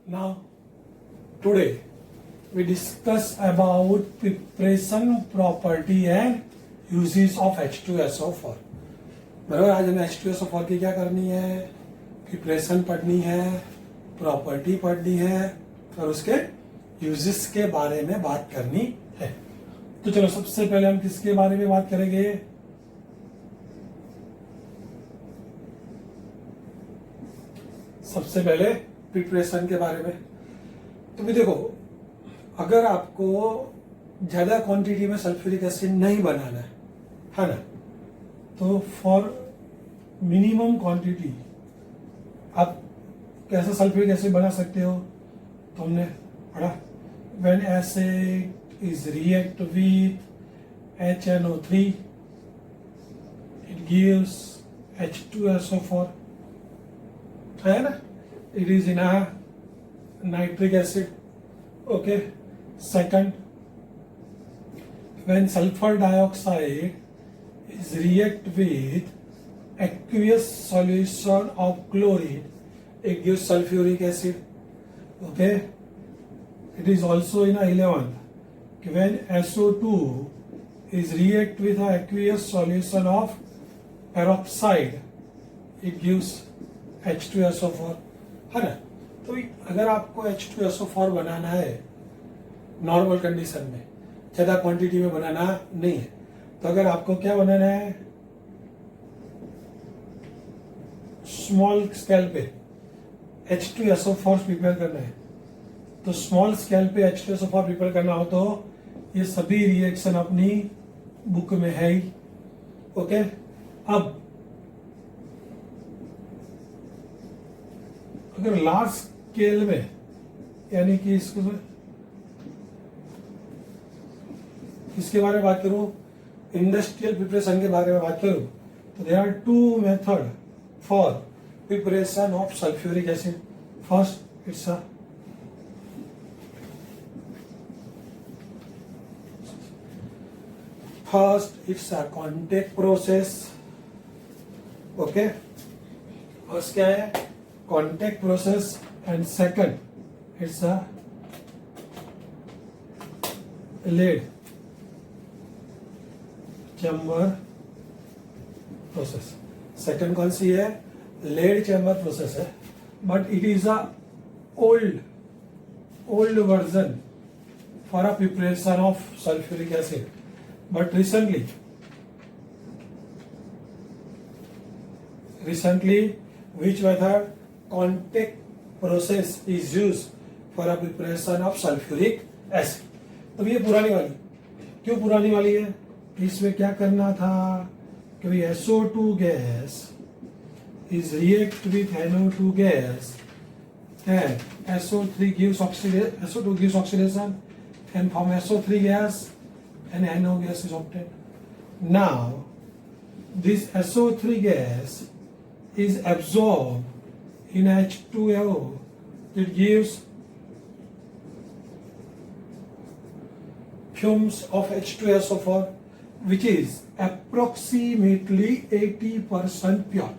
Now, today we discuss about preparation property and uses of H2SO4. बराबर, आज हमें H2SO4 की क्या करनी है, प्रिपरेशन पढ़नी है, प्रॉपर्टी पढ़नी है और उसके यूजेस के बारे में बात करनी है। तो चलो सबसे पहले हम किसके बारे में बात करेंगे, सबसे पहले प्रिपरेशन के बारे में। तो भी देखो, अगर आपको ज्यादा क्वांटिटी में सल्फ्यूरिक एसिड नहीं बनाना है ना, तो फॉर मिनिमम क्वांटिटी आप कैसे सल्फ्यूरिक एसिड बना सकते हो, तो हमने पढ़ा when acid is react with HNO3 it gives H2SO4, है ना, it is in a nitric acid. Okay, second, when sulfur dioxide is react with aqueous solution of chlorine, it gives sulfuric acid. Okay, it is also in a 11, when SO2 is react with a aqueous solution of peroxide, it gives H2SO4, है ना। तो अगर आपको H2SO4 बनाना है normal condition में, ज़्यादा quantity में बनाना नहीं है, तो अगर आपको क्या बनाना है, स्मॉल स्केल पे H2SO4 प्रिपेयर करना है, तो स्मॉल स्केल पे H2SO4 प्रिपेयर करना हो तो ये सभी रिएक्शन अपनी बुक में है ही। ओके, अब अगर लार्ज स्केल में, यानी कि इसके बारे में बात करूं, इंडस्ट्रियल प्रिपरेशन के बारे में बात करूं, तो there are two method for preparation of sulphuric acid. First it's a contact process. Okay, first क्या है, contact process, and second it's a lead chamber process. Second कौन सी है, लेड चैम्बर प्रोसेस है, but it is a old version for a preparation of sulphuric acid, but recently which method, contact process is used for a preparation of sulfuric acid। तो ये पुरानी वाली, क्यों पुरानी वाली है, इसमें क्या करना था कि SO2 gas is react with NO2 gas and SO2 gives oxidation, and from SO3 gas and NO gas is obtained. Now this SO3 gas is absorbed in H2O, it gives fumes of H2SO4, which is approximately 80% pure।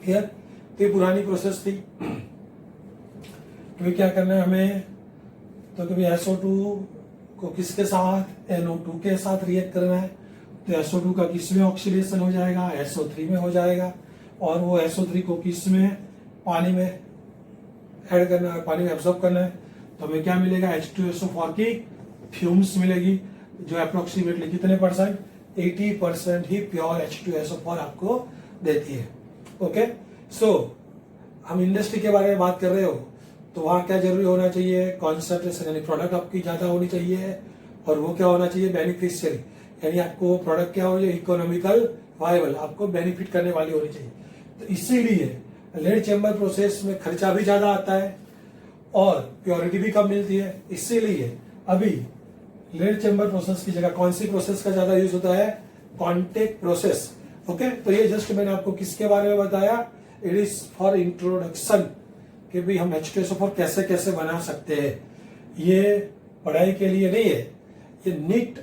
Here, तो पुरानी process थी। तो क्या करना है हमें, तो कभी SO2 को किसके साथ, NO2 के साथ रिएक्ट करना है, तो SO2 का किस में ऑक्सीडेशन हो जाएगा, SO3 में हो जाएगा, और वो SO3 को किस में, पानी में ऐड करना है, पानी में एब्जॉर्ब करना है, तो हमें क्या मिलेगा, H2SO4 की फ्यूम्स मिलेगी, जो अप्रोक्सीमेटली कितने परसेंट, 80% ही प्योर H2SO4 आपको देती है। ओके, सो हम इंडस्ट्री के बारे में बात कर रहे हो, तो वहाँ क्या जरूरी होना चाहिए, कॉन्सेंट्रेशन, यानी प्रोडक्ट आपकी ज्यादा होनी चाहिए, और वो क्या होना चाहिए, बेनिफिशियरी, यानी आपको प्रोडक्ट क्या हो जाए, इकोनॉमिकल वायबल, आपको बेनिफिट करने वाली होनी चाहिए। तो इसीलिए लेड चैम्बर प्रोसेस में खर्चा भी ज्यादा आता है और प्योरिटी भी कम मिलती है। इसीलिए अभी लेड चैम्बर प्रोसेस की जगह कौन सी प्रोसेस का ज्यादा यूज होता है, कॉन्टेक्ट प्रोसेस। ओके, तो ये जस्ट मैंने आपको किसके बारे में बताया, इट इज फॉर इंट्रोडक्शन कि भाई हम H2SO4 कैसे कैसे बना सकते हैं। ये पढ़ाई के लिए नहीं है, ये नीट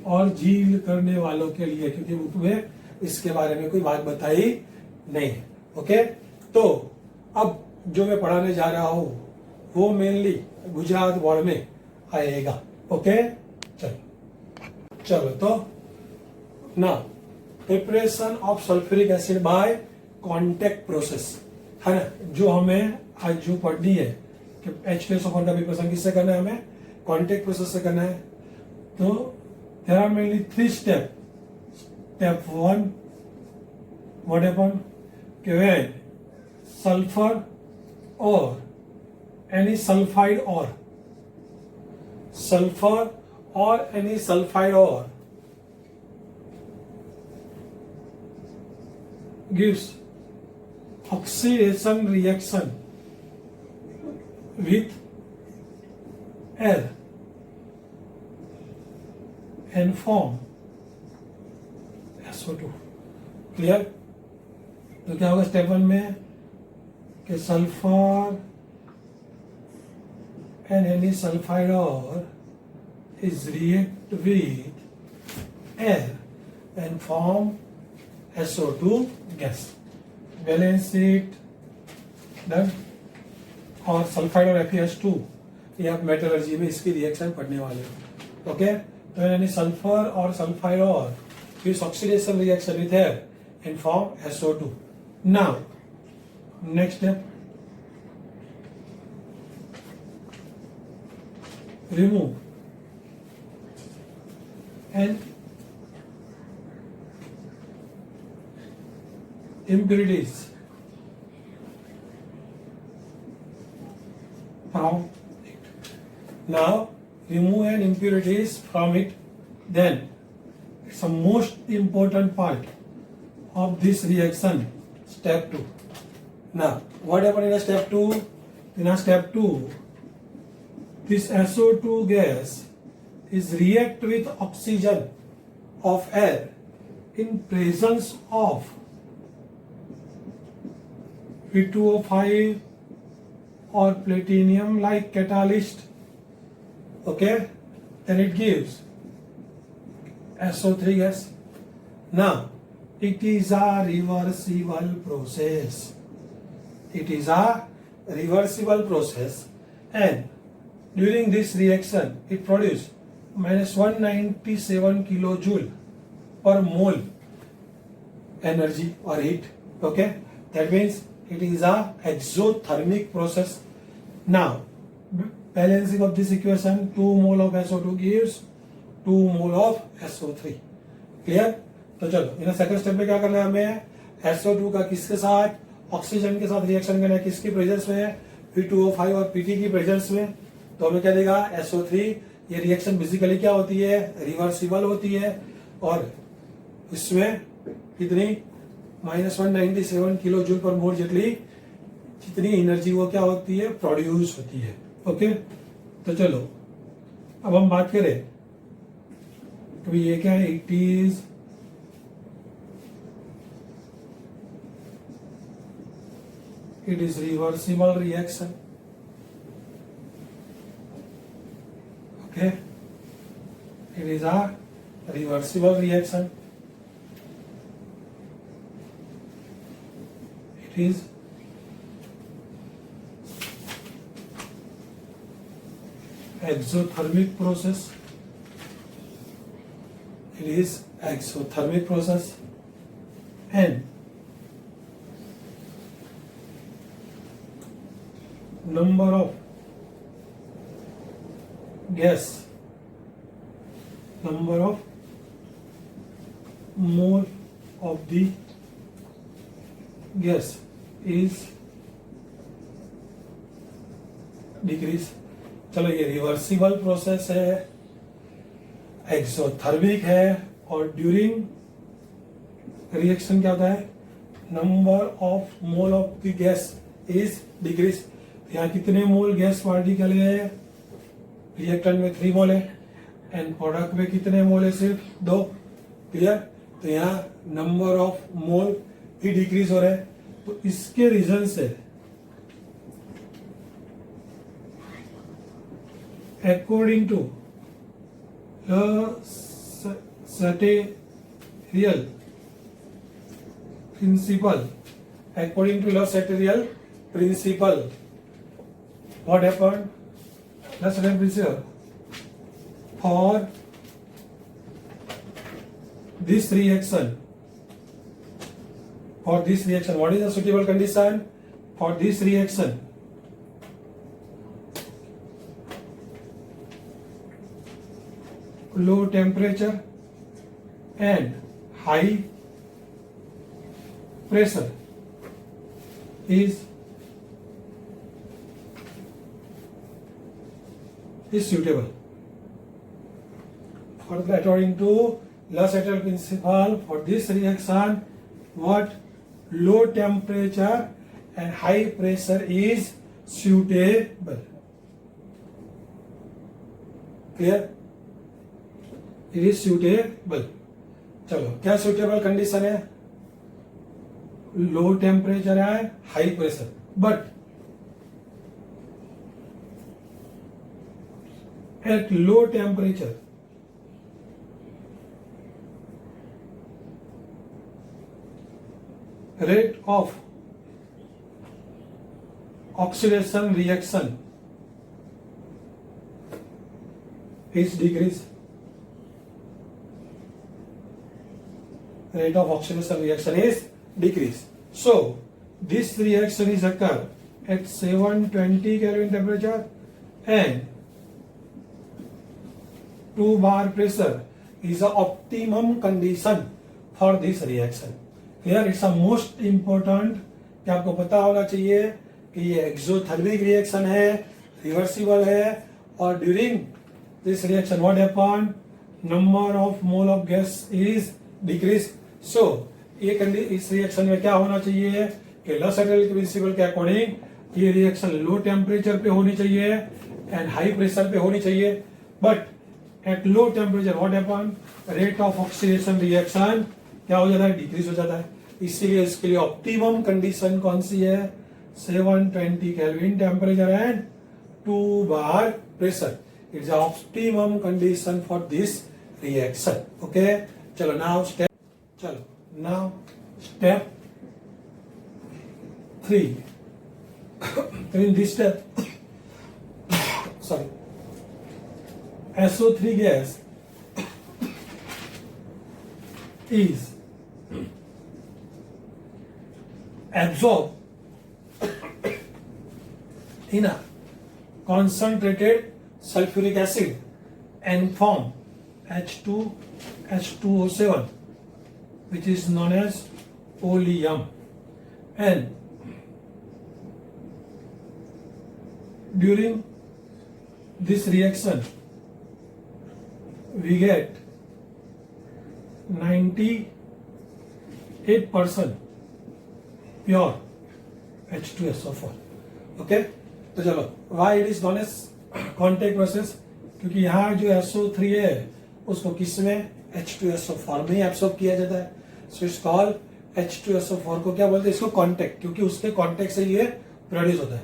और झील करने वालों के लिए, क्योंकि बुक में इसके बारे में कोई बात बताई नहीं है। ओके, तो अब जो मैं पढ़ाने जा रहा हूं वो मेनली गुजरात बोर्ड में आएगा। ओके, चलो तो ना, preparation of sulphuric acid by contact process है ना, जो हमें आज जो पढ़नी है कि H2SO4 का प्रिपरेशन किससे करना है, हमें कॉन्टेक्ट प्रोसेस से करना है। तो there are mainly 3 step. Step 1, what happen कि व्हेन सल्फर और any sulfide ore gives oxidation reaction with air and form SO2। Clear? तो क्या होगा स्टेप 1 में कि sulphur and any sulfide ore is react with air and form SO2 gas। Balance sheet done। और sulphide और FeS2 ये आप metallurgy में इसकी रिएक्शन पढ़ने वाले हो। ओके, तो यानी सल्फर और सल्फाइड और फिर oxidation reaction with air and form SO2। Now next step, remove and impurities from it। Now remove and impurities from it, then it's the most important part of this reaction, step 2। Now what happened in step 2? In step 2, this SO2 gas is react with oxygen of air in presence of P2O5 or platinum like catalyst। Okay, then it gives SO3 gas। Now it is a reversible process। It is a reversible process, and during this reaction it produces -197 kilojoule per mole energy or heat। Okay, that means it is a exothermic process। Now balancing of this equation, 2 mole of SO2 gives 2 mole of SO3। Clear? तो चलो in second step में क्या करना है, हमें SO2 का किसके साथ, ऑक्सीजन के साथ रिएक्शन करना है, किसकी प्रेजेंस में, P2O5 और PT की प्रेजेंस में। तो हमें क्या देगा, SO3। ये रिएक्शन बेसिकली क्या होती है, रिवर्सिबल होती है, और इसमें कितनी -197 किलो जूल पर मोल जितनी एनर्जी वो क्या होती है, प्रोड्यूस होती है। ओके, तो चलो अब हम बात करें तो ये क्या है, it is reversible reaction। Okay, it is a reversible reaction। It is exothermic process। It is exothermic process, and number of gas, number of mole of the gas is decrease। चलो ये रिवर्सिबल प्रोसेस है, exothermic है, और during reaction क्या होता है, number of mole of the gas is decrease. यहाँ कितने मोल गैस पार्टिकल है, रिएक्टेंट में 3 मोल है, एंड प्रोडक्ट में कितने मोल है, सिर्फ 2। क्लियर? तो यहाँ नंबर ऑफ मोल ही डिक्रीज हो रहा है। तो इसके रीजन से according to Sartorius principle, according to L'Hopital principle, what happened? L'Hopital principle, for this reaction, what is the suitable condition for this reaction? Low temperature and high pressure is suitable. For according to L'Hopital principle, for this reaction, what low temperature and high pressure is suitable. Clear? It is suitable. चलो क्या suitable condition है? Low temperature है, high pressure. But at low temperature, rate of oxidation reaction is decreased. Rate of oxidation reaction is decreased. So this reaction is occur at 720 Kelvin temperature and 2 bar pressure is the optimum condition for this reaction. Here it's a most important कि आपको पता होना चाहिए कि ये exothermic reaction है, reversible है, और during this reaction what happen, number of mole of gas is decrease. So ये इस रिएक्शन में क्या होना चाहिए कि L'Hopital प्रिंसिपल के अकॉर्डिंग ये रिएक्शन लो टेम्परेचर पे होनी चाहिए एंड हाई प्रेशर पे होनी चाहिए. But at low temperature what happen, rate of oxidation reaction क्या हो जाता है, डिक्रीज हो जाता है. इसीलिए इसके लिए ऑप्टिमम कंडीशन कौन सी है, 720 kelvin temperature and 2 bar pressure. It's optimum condition for this reaction. Okay, चलो now step 3. In this step, SO3 gas is absorbed in a concentrated sulfuric acid and form H2H2O7, which is known as oleum. And during this reaction, we get 98% pure H2SO4. Okay, तो चलो, why it is known as contact process? क्योंकि यहाँ जो SO3 है उसको किस में, H2SO4 में ही एब्सॉर्ब किया जाता है. सो इट्स कॉल्ड H2SO4 को क्या बोलते हैं, इसको कॉन्टेक्ट, क्योंकि उसके कॉन्टेक्ट से ये प्रोड्यूस होता है.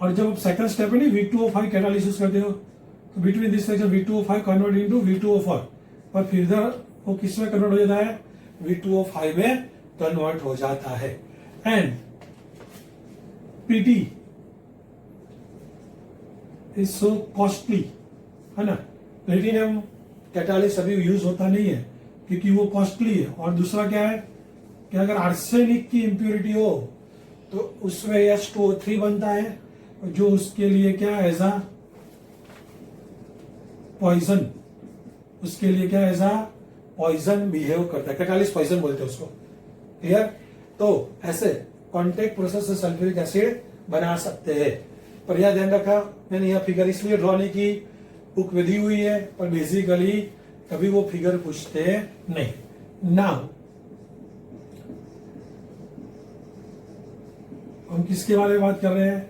और जब सेकंड स्टेप में V2O5 कैटालिसिस करते हो तो between this reaction V2O5 convert into V2O4, पर फिर वो किस में कन्वर्ट हो जाता है, V2O5 में कन्वर्ट हो जाता है. And PT is so costly, है ना. प्लेटिनियम कैटालिसिस अभी यूज होता नहीं है क्योंकि वो कॉस्टली है. और दूसरा क्या है कि अगर आर्सेनिक की इम्प्योरिटी हो तो उसमें H2O3 बनता है, जो उसके लिए क्या एज अ पॉइजन, उसके लिए क्या एज अ पॉइजन बिहेव करता है. कैटालिस्ट पॉइजन बोलते हैं उसको. क्लियर. तो ऐसे कॉन्टेक्ट प्रोसेस से सल्फ्यूरिक एसिड बना सकते हैं. पर यह ध्यान रखा, मैंने यह फिगर इसलिए ड्रॉ नहीं की, बुक में दी हुई है, पर बेसिकली कभी वो फिगर पूछते नहीं. नाउ हम किसके बारे में बात कर रहे हैं,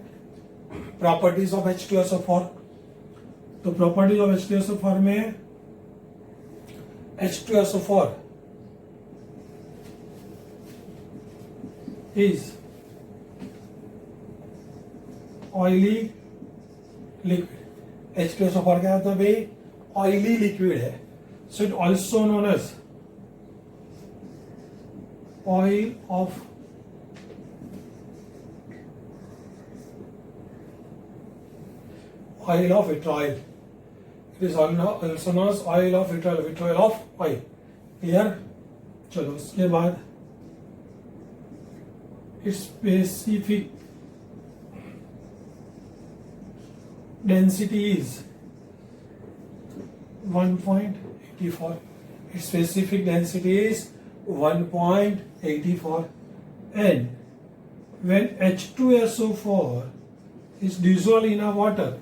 प्रॉपर्टीज ऑफ H2SO4. तो प्रॉपर्टीज ऑफ H2SO4 में H2SO4 is oily liquid. H2SO4 क्या होता है भाई, ऑयली लिक्विड है. So it also known as oil of oil of vitriol. It is also known as oil of vitriol, vitriol of oil. Clear? चलो उसके बाद specific density is 1.84. Its specific density is 1.84. And when H2SO4 is dissolved in a water,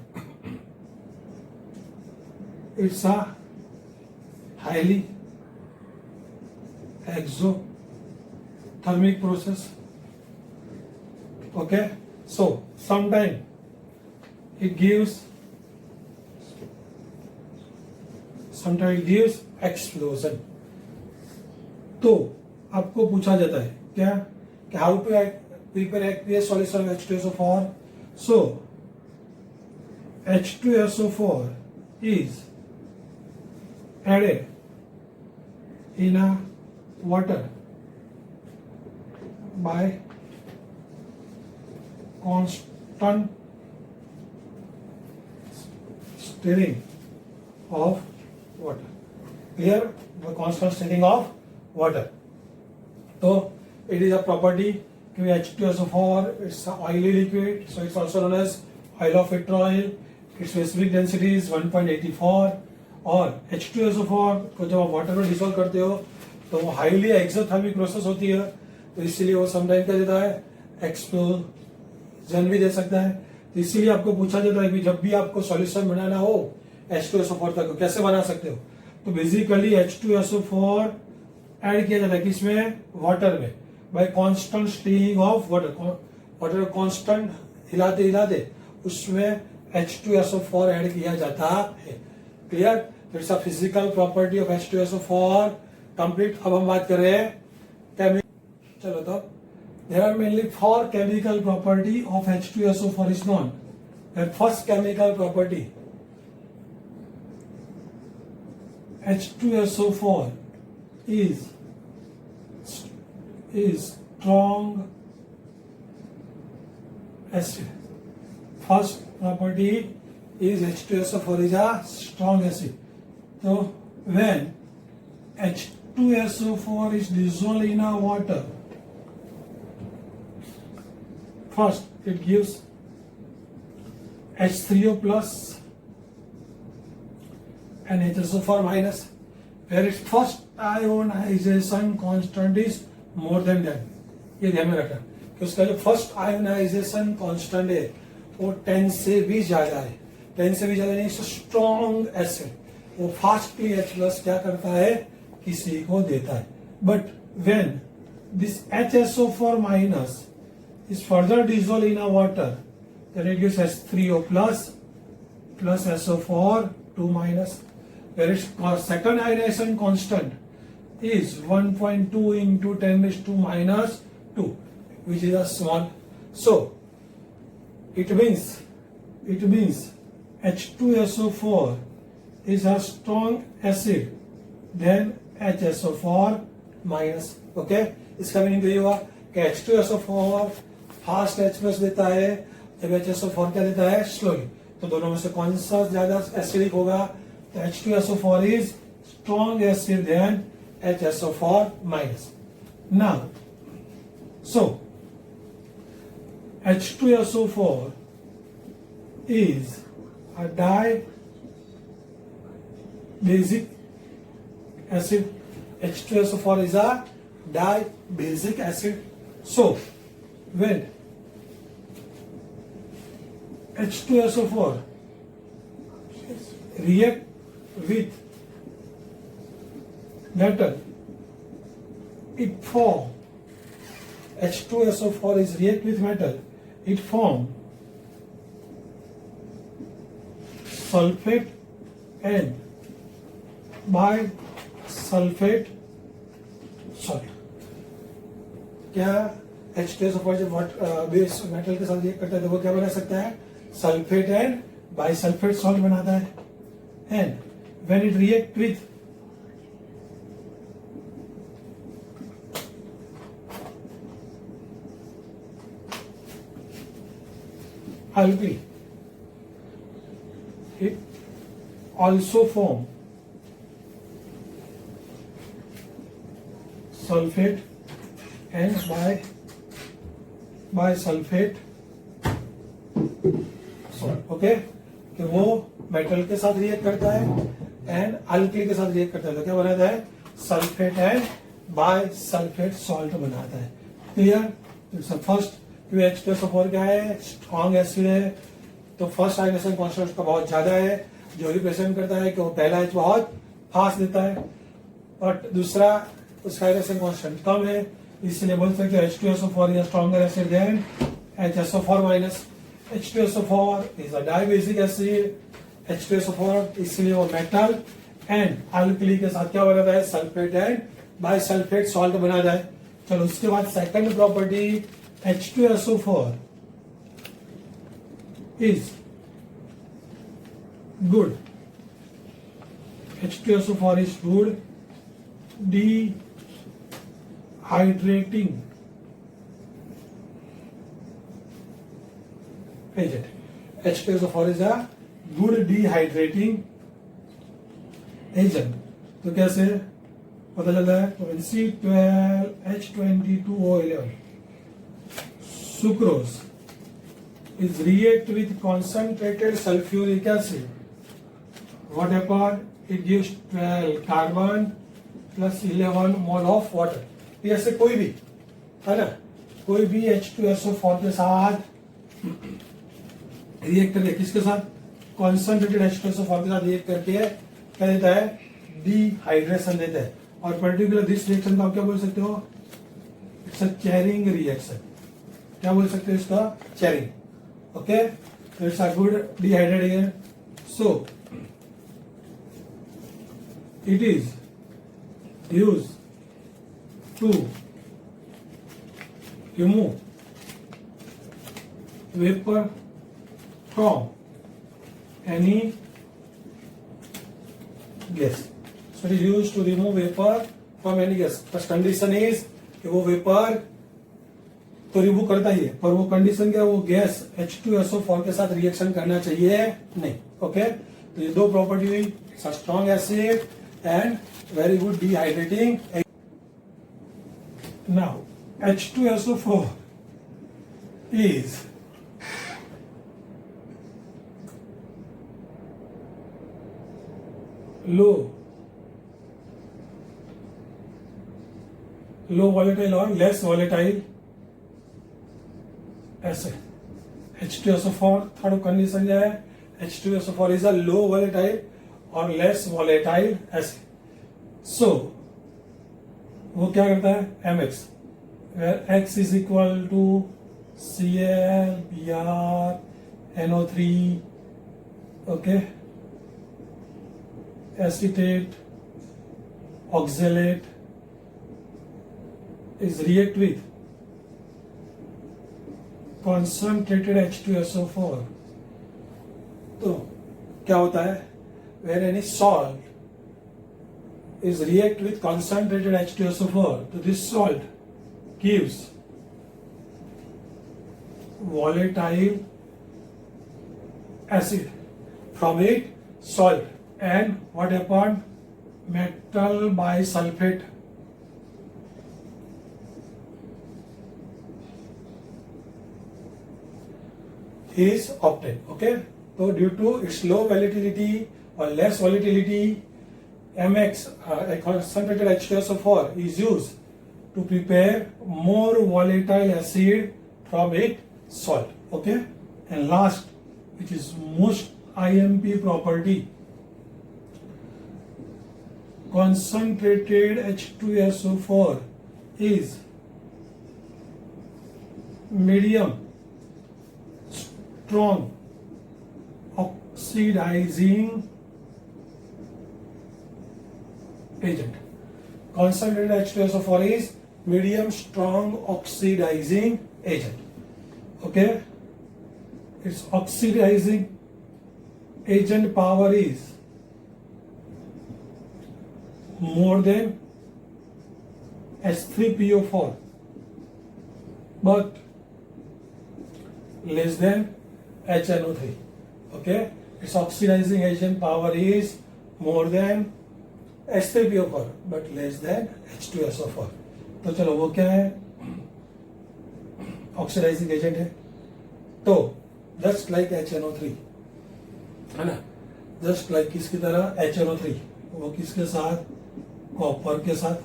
it's a highly exothermic process. Okay, so sometimes it gives explosion. तो आपको पूछा जाता है क्या कि how to prepare aqueous solution of H2SO4. So H2SO4 is added in a water by constant stirring of water. Clear? The constant stirring of water. So it is a property कि H2SO4, it's an oily liquid, so it's also known as oil of vitriol. Its specific density is 1.84. और H2SO4 को जब आप water में dissolve करते हो तो वो हाईली एक्सोथर्मिक प्रोसेस होती है, तो इसीलिए वो समटाइम क्या देता है, एक्सप्लोजन भी दे सकता है. तो इसीलिए आपको पूछा जाता है कि जब भी आपको सॉल्यूशन बनाना हो H2SO4 तक कैसे बना सकते हो, तो बेसिकली H2SO4 ऐड किया जाता है किसमें, वाटर में, by constant stirring of water. Water constant हिलाते हिलाते उसमें H2SO4 ऐड किया जाता है. Clear? It's a physical property of H2SO4 complete. अब हम बात कर रहे हैं चलो तो there are mainly 4 chemical property of H2SO4 is known. First chemical property H2SO4 is strong acid. First property is H2SO4 is a strong acid. So when H2SO4 is dissolved in a water, first it gives H3O plus and HSO4 minus, where its first ionization constant is more than 10. ये ध्यान में रखना कि उसका जो first ionization constant है वो 10 से भी ज्यादा है. 10 से भी ज्यादा नहीं, स्ट्रॉन्ग एसिड वो फास्टली H प्लस क्या करता है, किसी को देता है. But when this HSO4 minus is further dissolved in a water, then it gives H3O plus SO4 2 minus, where its second ionization constant is 1.2 into 10 raised to minus 2, which is a small. So it means H2SO4 is a strong acid than HSO4 minus. Okay, इसका meaning तो ये हुआ कि H2SO4 fast H plus देता है, जब HSO4 क्या देता है, स्लोली. तो दोनों में से कौन सा ज्यादा एसिडिक होगा, तो H2SO4 is strong acid than HSO4 minus. Now, so H2SO4 is a dibasic acid. H2SO4 is a dibasic acid. So when H2SO4 react with metal, it form H2SO4 is react with metal, it form sulfate and bisulfate solid. क्या H2SO4 जब base metal के साथ react करता है तो वो क्या बना सकता है, सल्फेट एंड बाइसल्फेट सॉल्ट बनाता है. And when it react with alkali, it also form sulfate and bisulfate salt. Okay, कि वो मेटल के साथ रिएक्ट करता है एंड अल्कली के साथ रिएक्ट करता है, तो क्या बनाता है? सल्फेट एंड बाइसल्फेट सॉल्ट बनाता है. क्लियर? फर्स्ट H2SO4 क्या है? स्ट्रॉन्ग एसिड है, तो फर्स्ट आयनेशन कॉन्स्टेंट उसका बहुत ज्यादा है, जो रिप्रेजेंट करता है कि वो पहला H बहुत फास्ट देता है, बट दूसरा उसका आयनेशन कॉन्स्टेंट कम है, इसलिए बोल सकते हैं H2SO4 is stronger acid than HSO4 minus. H2SO4 is a dibasic acid. H2SO4 इसलिए वो मेटल एंड अल्कली के साथ क्या बनाता है? सल्फेट एंड बाइसल्फेट सॉल्ट बनाता है. चलो उसके बाद second property, H2SO4 is good. H2SO4 is good dehydrating agent. H2SO4 is a good dehydrating agent. तो कैसे पता चलता है? तो C12H22O11 sucrose is react with concentrated sulfuric acid. What happens? It gives 12 carbon plus 11 mole of water. ये ऐसे कोई भी है ना, कोई भी H2SO4 के साथ रिएक्ट करके, किसके साथ? कॉन्सेंट्रेटेड H2SO4 के साथ रिएक्ट करके क्या देता है? डिहाइड्रेशन देता है. और पर्टिकुलर दिस रिएक्शन को आप क्या बोल सकते हो? It's a Charing reaction. क्या बोल सकते हो इसका? Charing. Okay, it's a good dehydrating. So it is used to remove vapor from any gas. So it is used to remove vapor from any gas. First condition is कि वो vapour तो remove करता ही है, पर वो condition क्या है? वो गैस H2SO4 के साथ रिएक्शन करना चाहिए नहीं. ओके, तो ये दो प्रॉपर्टी हुई. It's a strong acid and very good dehydrating. Now H2SO4 is low volatile or less volatile acid. H2SO4 third condition क्या है? H2SO4 is a low volatile or less volatile acid. So वो क्या करता है? MX, where X is equal to Cl, Br, NO3, okay, acetate, oxalate is react with concentrated H2SO4. तो क्या होता है? Where any salt is react with concentrated H2SO4, so this salt gives volatile acid. From it salt, and what happened? Metal bisulfate is obtained. Okay, so due to its low volatility or less volatility, MX, a concentrated H2SO4 is used to prepare more volatile acid from it salt. Okay, and last, which is most IMP property, concentrated H2SO4 is medium strong oxidizing agent. Concentrated H2SO4 is medium strong oxidizing agent. Okay, its oxidizing agent power is more than H3PO4 but less than HNO3. Okay, its oxidizing agent power is more than H3PO4 but less than H2SO4. तो चलो वो क्या है, oxidising agent है. तो just like HNO3 है ना, just like किसकी तरह HNO3, वो किसके साथ, कॉपर के साथ,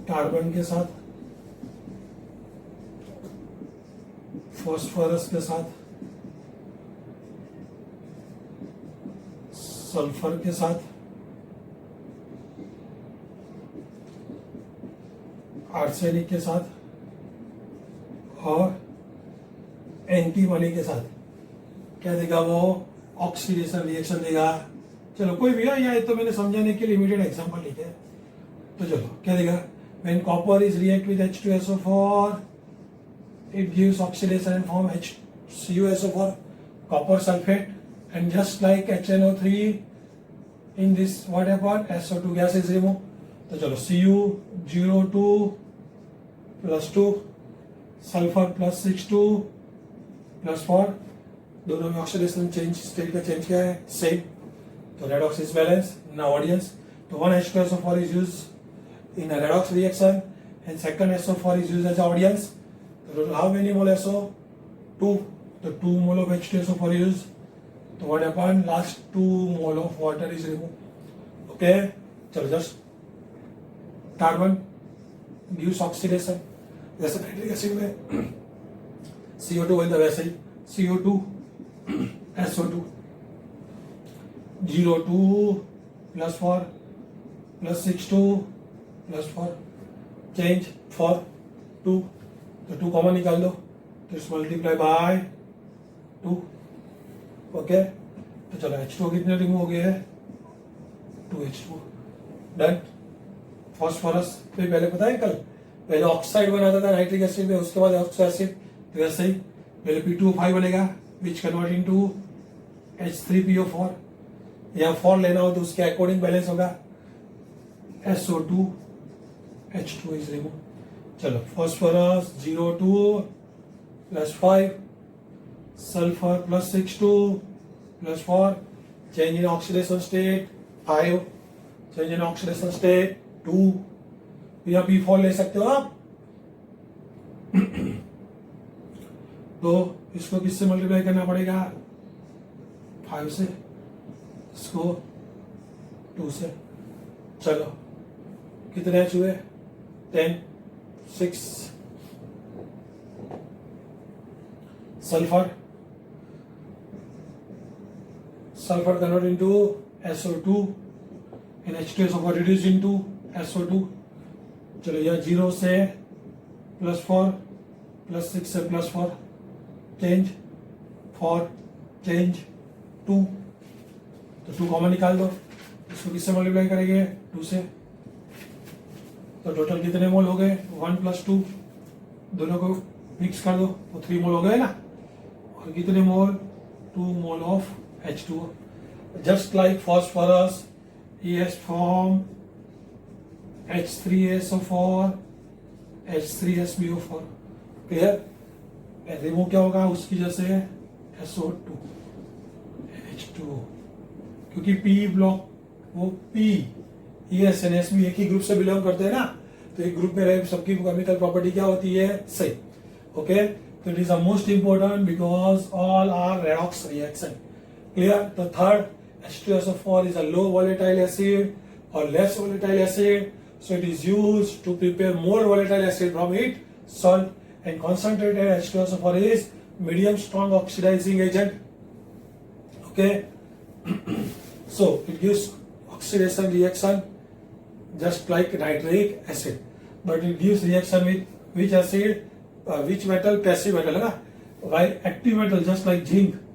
कार्बन के साथ, फॉस्फोरस के साथ, सल्फर के साथ, आर्सेनिक के साथ और एंटीमनी के साथ क्या देगा, वो ऑक्सीडेशन रिएक्शन देगा. चलो कोई भी है, या तो मैंने समझाने के लिए इमीडिएट एग्जांपल लिखे. तो चलो क्या देगा, when copper is react with H2SO4 it gives oxidation and form HCuSO4 copper sulfate, and just like HNO3 in this what happened, SO2 gas is removed. तो चलो Cu02 plus 2 sulfur plus 6(2) plus 4, दोनों में oxidation change, state का change क्या है, same. तो redox is balance. Now audience, तो one H2SO4 is used in a redox reaction and second SO4 is used as audience. So how many mole SO? 2. So 2 mole of H2SO4 is used. So what happened? Last 2 mole of water is removed. Okay. चलो just carbon gives oxidation. जैसे nitric acid में CO2 बनता है वैसे ही CO2 SO2 02 plus 4 plus 6(2) plus 4 change 4 2. तो 2 common निकाल दो, तो इट्स मल्टीप्लाई बाय 2. ओके. तो चलो H2 कितने रिमूव हो गए हैं, 2H2. डन. फॉस्फोरस तो पहले पता है, कल पहले ऑक्साइड बनाता था नाइट्रिक एसिड में, उसके बाद ऑक्सो एसिड. तो वैसे ही पहले P2O5 बनेगा विच कन्वर्ट इनटू H3PO4. या 4 लेना हो तो उसके अकॉर्डिंग बैलेंस होगा. SO2 H2 is remove. चलो phosphorus 02 plus 5 sulphur plus 6(2) plus 4 change in oxidation state 5 change in oxidation state 2. या P4 ले सकते हो आप. तो इसको किससे मल्टीप्लाई करना पड़ेगा, 5 से, इसको 2 से. चलो कितने H हुए, 10 6. sulfur convert into SO2 and H2SO4 reduced into SO2. चलो यह 0 से +4 +6 से +4 चेंज 4 चेंज 2. तो 2 कॉमन निकाल दो, इसको किससे मल्टीप्लाई करेंगे, 2 से. तो टोटल कितने मोल हो गए, 1 + 2. दोनों को मिक्स कर दो तो 3 मोल हो गए ना. और कितने मोल, 2 mole of H2O. Just like phosphorus he has formed H3SO4 H3SbO4. Clear. Remove क्या होगा उसकी वजह से, SO2 H2O, क्योंकि P ब्लॉक वो P ES and SB एक ही ग्रुप से बिलोंग करते हैं ना, तो एक ग्रुप में रहे सबकी केमिकल प्रॉपर्टी क्या होती है, सेम. ओके. तो it is the most important because all are redox reaction. Clear. तो third H2SO4 is a low volatile acid or less volatile acid, so it is used to prepare more volatile acid from it salt, and concentrated H2SO4 is medium strong oxidizing agent. Okay. So it gives oxidation reaction just like nitric acid, but it gives reaction with which acid, which metal, passive metal है ना. While active metal just like zinc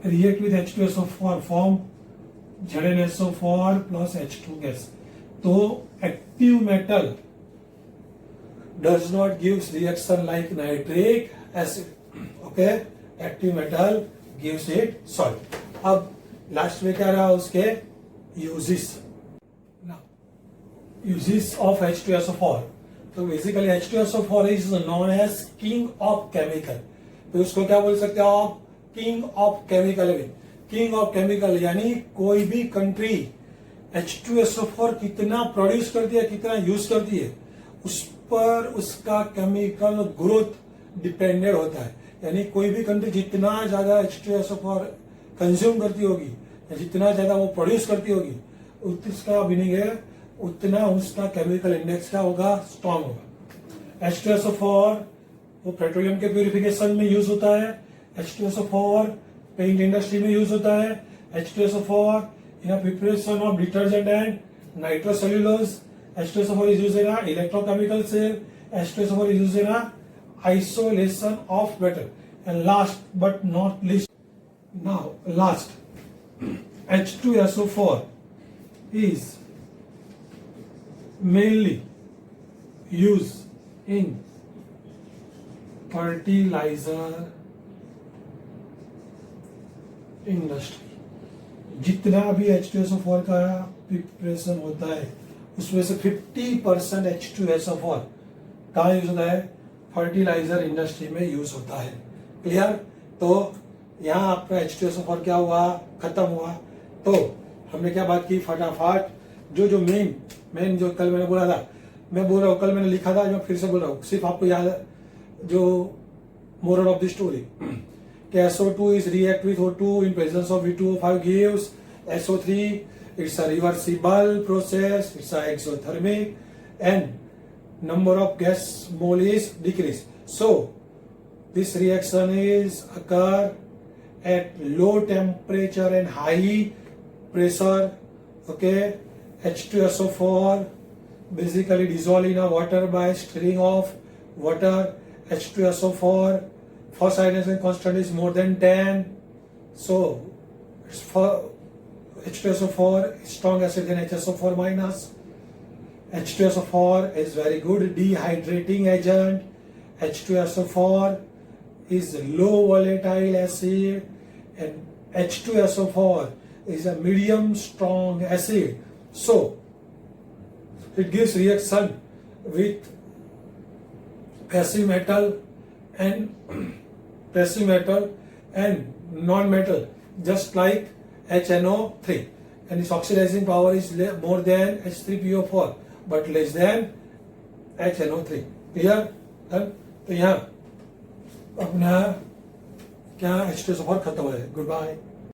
react with H2SO4 form ZnSO4 plus H2 gas. तो active metal does not give reaction like nitric acid. Okay, active metal gives it salt. अब last में क्या रहा उसके uses. Now uses of H2SO4. तो basically H2SO4 is known as king of chemical. तो उसको क्या बोल सकते हो आप? King of chemical. King of chemical यानी कोई भी कंट्री H2SO4 कितना प्रोड्यूस करती है, कितना यूज करती है, उस पर उसका केमिकल ग्रोथ डिपेंडेड होता है। यानी कोई भी कंट्री जितना ज्यादा H2SO4 कंज्यूम करती होगी या जितना ज्यादा वो प्रोड्यूस करती होगी, उसका मीनिंग है उतना उसका केमिकल इंडेक्स क्या होगा? स्ट्रॉन्ग होगा। H2SO4 वो पेट्रोलियम के प्यूरिफिकेशन में यूज होता है। H2SO4 पेंट इंडस्ट्री में यूज होता है। H2SO4 in a preparation of detergent and nitrocellulose. H2SO4 is used in a electrochemical cell. H2SO4 is used in a isolation of metal. And last but not least, H2SO4 is mainly used in fertilizer industry. जितना भी H2SO4 का preparation होता है उसमें से 50% H2SO4 कहाँ use होता है? फर्टिलाइजर इंडस्ट्री में यूज होता है। क्लियर? तो यहाँ आपका H2SO4 क्या हुआ? खत्म हुआ। तो हमने क्या बात की? फटाफट जो मेन जो कल मैंने बोला था, मैं बोल रहा हूँ, कल मैंने लिखा था, मैं फिर से बोल रहा हूँ, सिर्फ आपको याद है जो moral of the story SO2 is react with O2 in presence of V2O5 gives SO3. It's a reversible process. It's a exothermic and number of gas mole is decreased. So this reaction is occur at low temperature and high pressure. Okay, H2SO4 basically dissolve in a water by stirring of water. H2SO4 first ionization constant is more than 10, so it's for H2SO4 strong acid than HSO4 minus. H2SO4 is very good dehydrating agent. H2SO4 is low volatile acid, and H2SO4 is a medium strong acid. So it gives reaction with passive metal and non-metal, just like HNO3, and its oxidizing power is more than H3PO4 but less than HNO3. Clear? तो यहाँ अपना क्या H2SO4 खत्म हो जाए। Good bye.